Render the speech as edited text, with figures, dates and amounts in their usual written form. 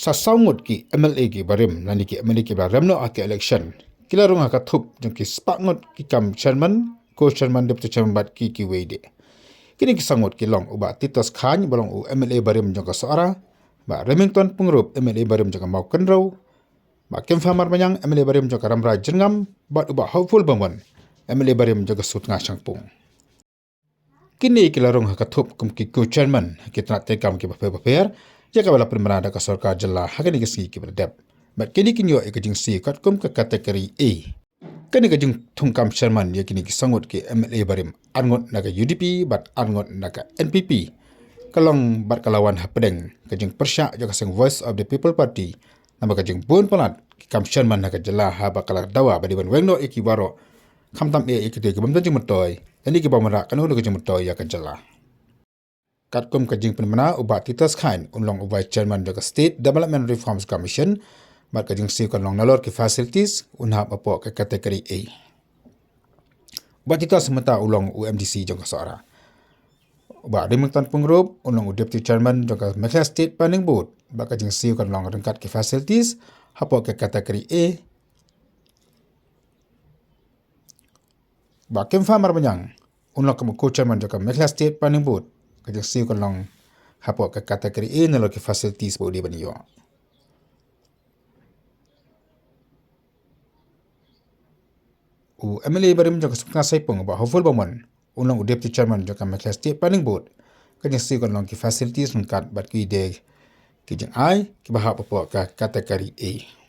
sasangut ki MLA ki barim nani ki MLA ki barim no ake election kila rung haka thup jong ki spangot ki kam chairman ko chairman deputy chairman bat ki weide kini ki sangut ki long uba titos khany bolong u MLA barim jong ka soara ba Remington pungrup MLA barim jong ka mau kenrau ba kem famar manyang MLA barim jong ka ramra jengam bat uba hopeful bamon MLA barim jong ka sut nga sangpung kini kila rung haka thup kum ki ko chairman ki tna tekam ki baper jika bala pemerintah ka sarkar jela hakani kesi ki berdep bat kini kinyo ikajing si kat kum ke kategori A kani kajing thungkam chairman ya kini ki sangut ki MLA barim angot naga UDP bat angot naga NPP kalong bat kalawan hapedeng kajing persyak jaka sing Voice of the People Party nama kajing bun palat ki kam chairman naga jela ha bakala dawa badiban wengno iki waro khamtam e ikite ki bamtan jing metoy ini ki bamara kanu naga jing metoy ya ka jela Katkum kajing penmana ubat titas khain unlong ubai chairman jaga State Development Reforms Commission mat kajing si kon long nalor ki facilities unhap apo ke kategori A. Ubat titas semata ulong UMDC jaga Sara. Ubat Remington pungrup unlong deputy chairman jaga Macleod State Planning Board bat kajing si kon long rengkat ki facilities apo ke kategori A. Ubat Kim Famar Banyang unlong ko chairman jaga Macleod State Planning Board kajing si kon long hapo ke kategori A nalo ki facilities bo di baniyo. MLA barim jaka sukna saipong ba hoful bamon unlong deputy chairman jaka Macleod State Planning Board kajing si kon long ki facilities nungkat bat ki de ki jeng ai ki bahap apo ke kategori A.